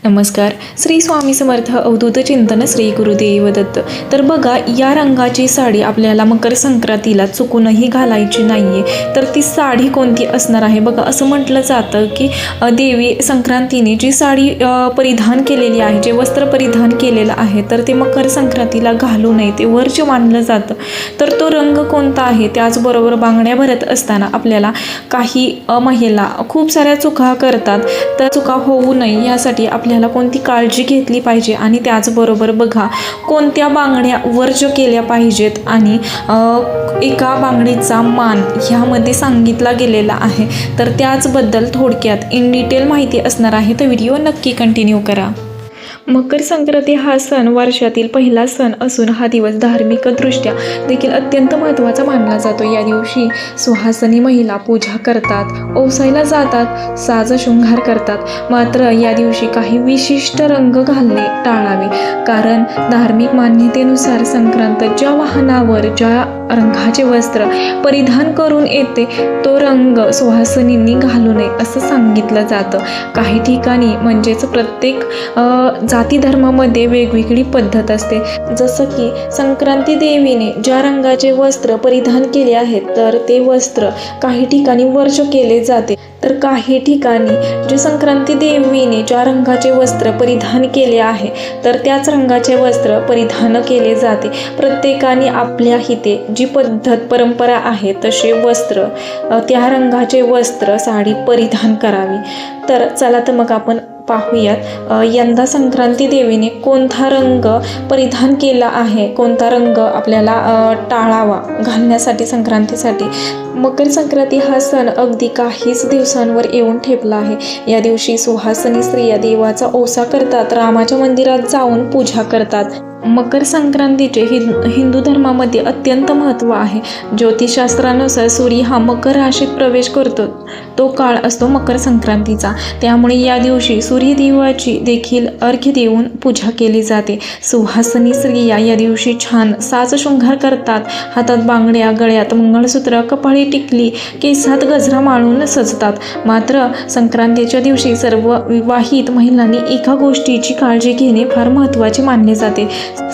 नमस्कार. श्री स्वामी समर्थ. अवधूत चिंतन. श्री गुरुदेव दत्त. तर बघा, या रंगाची साडी आपल्याला मकर संक्रांतीला चुकूनही घालायची नाही आहे. तर ती साडी कोणती असणार आहे? बघा, असं म्हटलं जातं की देवी संक्रांतीने जी साडी परिधान केलेली आहे, जे वस्त्र परिधान केलेलं आहे, तर ते मकर संक्रांतीला घालू नये, ते वर्ज्य मानलं जातं. तर तो रंग कोणता आहे? त्याचबरोबर बांगड्या भरत असताना आपल्याला काही महिला खूप साऱ्या चुका करतात. तर चुका होऊ नये यासाठी आपल्याला कोणती काळजी घेतली पाहिजे आणि त्याचबरोबर बघा, कोणत्या बांगड्या वर्ज्य केल्या पाहिजेत आणि एका बांगडीचा मान ह्यामध्ये सांगितला गेलेला आहे. तर त्याचबद्दल थोडक्यात इन डिटेल माहिती असणार आहे, तर व्हिडिओ नक्की कंटिन्यू करा. मकर संक्रांती हा सण वर्षातील पहिला सण असून हा दिवस धार्मिकदृष्ट्या देखील अत्यंत महत्त्वाचा मानला जातो. या दिवशी सुहासिनी महिला पूजा करतात, ओसायला जातात, साज शृंगार करतात. मात्र या दिवशी काही विशिष्ट रंग घालणे टाळावे, कारण धार्मिक मान्यतेनुसार संक्रांत ज्या वाहनावर ज्या रंगाचे वस्त्र परिधान करून येते, तो रंग सुहासिनींनी घालू नये असं सांगितलं जातं. काही ठिकाणी म्हणजेच प्रत्येक जाती धर्मामध्ये वेगवेगळी पद्धत असते. जसं की संक्रांती देवीने ज्या रंगाचे वस्त्र परिधान केले आहेत, तर ते वस्त्र काही ठिकाणी वर्ज्य केले जाते. तर काही ठिकाणी जे संक्रांती देवीने ज्या रंगाचे वस्त्र परिधान केले आहे, तर त्याच रंगाचे वस्त्र परिधान केले जाते. प्रत्येकाने आपल्या हिते जी पद्धत परंपरा आहे तसे वस्त्र, त्या रंगाचे वस्त्र साडी परिधान करावी. तर चला तर मग आपण पाहूयात यंदा संक्रांती देवीने कोणता रंग परिधान केला आहे, कोणता रंग आपल्याला टाळावा घालण्यासाठी संक्रांतीसाठी. मकर संक्रांती हा सण अगदी काहीच दिवसांवर येऊन ठेपला आहे. या दिवशी सुहासिनी स्त्रिया देवाचा ओसा करतात, रामाच्या मंदिरात जाऊन पूजा करतात. मकर संक्रांतीचे हिंदू धर्मामध्ये अत्यंत महत्त्व आहे. ज्योतिषशास्त्रानुसार सूर्य हा मकर राशीत प्रवेश करतो, तो काळ असतो मकर संक्रांतीचा. त्यामुळे या दिवशी सूर्यदेवाची देखील अर्घ्य देऊन पूजा केली जाते. सुहासिनी स्त्रिया या दिवशी छान साज शृंगार करतात. हातात बांगड्या, गळ्यात मंगळसूत्र, कपाळी टिकली, केसात गजरा माळून सजतात. मात्र संक्रांतीच्या दिवशी सर्व विवाहित महिलांनी एका गोष्टीची काळजी घेणे फार महत्त्वाचे मानले जाते.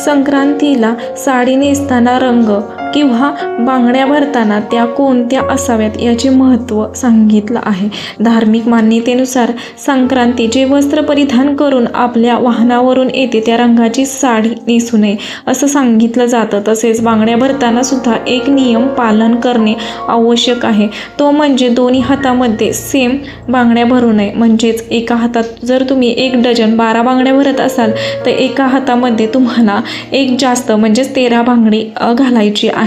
संक्रांतीला साडी नेसताना रंग किंवा बांगड्या भरताना त्या कोणत्या असाव्यात याचे महत्त्व सांगितलं आहे. धार्मिक मान्यतेनुसार संक्रांती जे वस्त्र परिधान करून आपल्या वाहनावरून येते त्या रंगाची साडी नेसू नये असं सांगितलं जातं. तसेच बांगड्या भरताना सुद्धा एक नियम पालन करणे आवश्यक आहे, तो म्हणजे दोन्ही हातामध्ये सेम बांगड्या भरू नये. म्हणजेच एका हातात जर तुम्ही 1 डझन 12 बांगड्या भरत असाल, तर एका हातामध्ये तुम्हाला एक जास्त म्हणजेच 13 बांगडी घालायची आहे.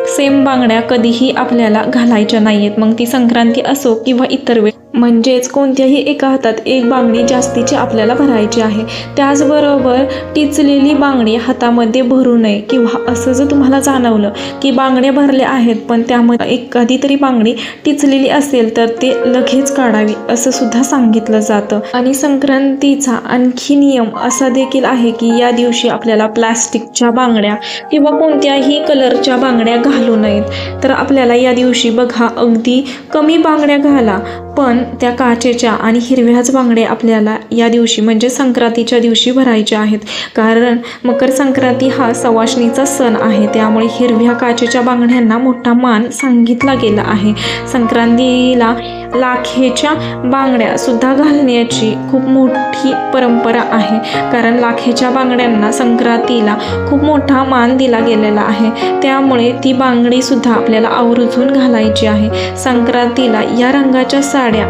सेम बांगड्या कधीही आपल्याला घालायच्या नाहीयेत, मग ती संक्रांती असो किंवा इतर वेळ. म्हणजेच कोणत्याही एका हातात एक बांगडी जास्तीची आपल्याला भरायची आहे. त्याचबरोबर टिचलेली बांगडी हातामध्ये भरू नये, किंवा असं जर तुम्हाला जाणवलं की बांगड्या भरल्या आहेत पण त्यामध्ये एखादी तरी बांगडी टिचलेली असेल, तर ते लगेच काढावी असं सुद्धा सांगितलं जातं. आणि संक्रांतीचा आणखी नियम असा देखील आहे की या दिवशी आपल्याला प्लास्टिकच्या बांगड्या किंवा कोणत्याही कलरच्या बांगड्या घालू नयेत. तर आपल्याला या दिवशी बघा, अगदी कमी बांगड्या घाला, पण त्या काचेच्या आणि हिरव्याच बांगड्या आपल्याला या दिवशी म्हणजे संक्रांतीच्या दिवशी भरायच्या आहेत. कारण मकर संक्रांती हा सवाष्णीचा सण आहे, त्यामुळे हिरव्या काचेच्या बांगड्यांना मोठा मान सांगितला गेला आहे. संक्रांतीला लाखेच्या बांगड्या सुद्धा घालण्याची खूप मोठी परंपरा आहे, कारण लाखेच्या बांगड्यांना संक्रांतीला खूप मोठा मान दिला गेलेला आहे. त्यामुळे ती बांगडी सुद्धा आपल्याला आवर्जून घालायची आहे. संक्रांतीला या रंगाच्या साड्या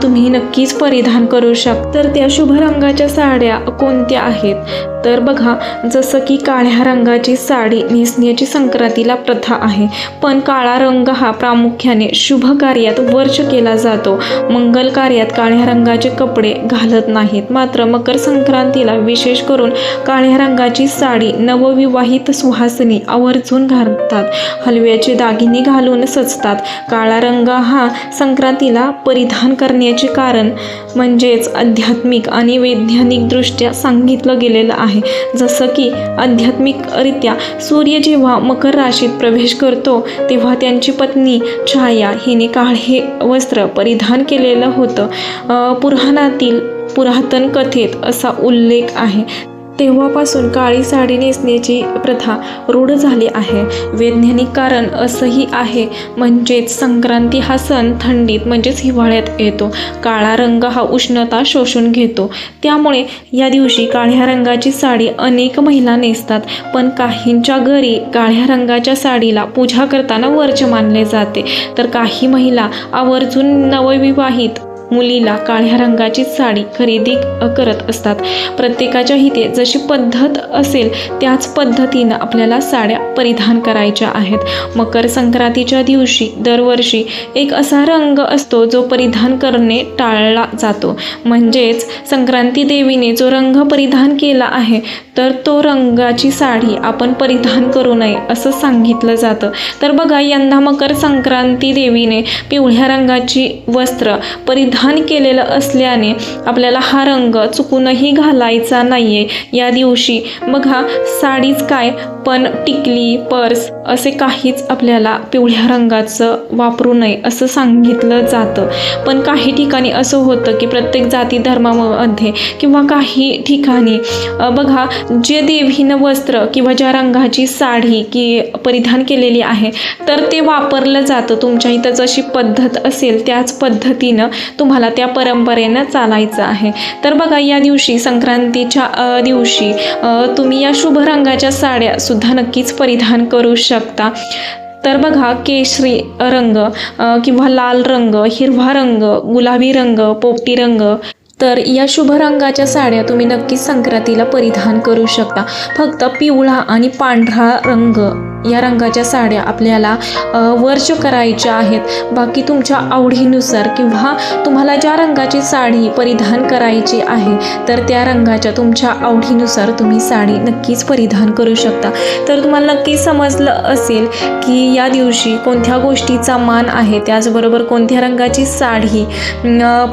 तुम्ही नक्कीच परिधान करू शकता. तर त्या शुभ रंगाच्या साड्या कोणत्या आहेत? तर बघा, जसं की काळ्या रंगाची साडी नेसण्याची संक्रांतीला प्रथा आहे, पण काळा रंग हा प्रामुख्याने शुभ कार्यात वर्ज्य केला जातो. मंगल कार्यात काळ्या रंगाचे कपडे घालत नाहीत. मात्र मकर संक्रांतीला विशेष करून काळ्या रंगाची साडी नवविवाहित सुहासिनी आवर्जून घालतात. हलव्याचे दागिने घालून सजतात. काळा रंग हा संक्रांतीला परिधान करण्याचे कारण म्हणजेच आध्यात्मिक आणि वैज्ञानिकदृष्ट्या सांगितलं गेलेलं आहे. जसं की आध्यात्मिकरित्या सूर्य जेव्हा मकर राशीत प्रवेश करतो, तेव्हा त्यांची पत्नी छाया हिने काळे वस्त्र परिधान केलेलं होतं. पुराणातील पुरातन कथेत असा उल्लेख आहे. तेव्हापासून काळी साडी नेसण्याची प्रथा रूढ झाली आहे. वैज्ञानिक कारण असंही आहे, म्हणजेच संक्रांती हा सण थंडीत म्हणजेच हिवाळ्यात येतो. काळा रंग हा उष्णता शोषून घेतो, त्यामुळे या दिवशी काळ्या रंगाची साडी अनेक महिला नेसतात. पण काहींच्या घरी काळ्या रंगाच्या साडीला पूजा करताना वर्ज्य मानले जाते, तर काही महिला आवर्जून नवविवाहित मुलीला काळ्या रंगाची साडी खरेदी करत असतात. प्रत्येकाच्या इथे जशी पद्धत असेल त्याच पद्धतीनं आपल्याला साड्या परिधान करायच्या आहेत. मकर संक्रांतीच्या दिवशी दरवर्षी एक असा रंग असतो जो परिधान करणे टाळला जातो. म्हणजेच संक्रांती देवीने जो रंग परिधान केला आहे तर तो रंगाची साडी आपण परिधान करू नये असं सांगितलं जातं. तर बघा, यंदा मकर संक्रांती देवीने पिवळ्या रंगाची वस्त्र परिधान केलेलं असल्याने आपल्याला हा रंग चुकूनही घालायचा नाहीये या दिवशी. बघा, साडीच काय पण टिकली, पर्स असे काहीच आपल्याला पिवळ्या रंगाचं वापरू नये असं सांगितलं जातं. पण काही ठिकाणी असं होतं की प्रत्येक जाती धर्मामध्ये किंवा काही ठिकाणी बघा, जे देवीनं वस्त्र किंवा ज्या रंगाची साडी परिधान केलेली आहे तर ते वापरलं जातं. तुमच्या इथं जशी पद्धत असेल त्याच पद्धतीनं तुम्हाला त्या परंपरेनं चालायचं आहे. तर बघा, या दिवशी संक्रांतीच्या दिवशी तुम्ही या शुभ रंगाच्या साड्या सुद्धा नक्कीच परिधान करू शकता. तर बघा, केशरी रंग किंवा लाल रंग, हिरवा रंग, गुलाबी रंग, पोपटी रंग, तर या शुभ रंगाच्या साड्या तुम्ही नक्कीच संक्रांतीला परिधान करू शकता. फक्त पिवळा आणि पांढरा रंग या रंगाच्या साड्या आपल्याला वर्ज्य करायच्या आहेत. बाकी तुमच्या आवडीनुसार किंवा तुम्हाला ज्या रंगाची साडी परिधान करायची आहे तर त्या रंगाच्या तुमच्या आवडीनुसार तुम्ही साडी नक्कीच परिधान करू शकता. तर तुम्हाला नक्की समजलं असेल की या दिवशी कोणत्या गोष्टीचा मान आहे, त्याचबरोबर कोणत्या रंगाची साडी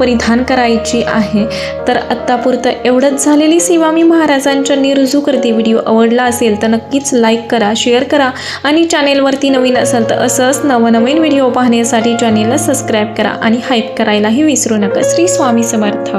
परिधान करायची आहे. तर आत्तापुरतं एवढंच. झालेली सेवा मी महाराजांच्या रुजू करते. व्हिडिओ आवडला असेल तर नक्कीच लाईक करा, शेअर करा आणि चॅनेलवरती नवीन असेल तर असंच नवनवीन व्हिडिओ पाहण्यासाठी चॅनेलला सबस्क्राईब करा आणि हाईप करायलाही विसरू नका. श्री स्वामी समर्थ.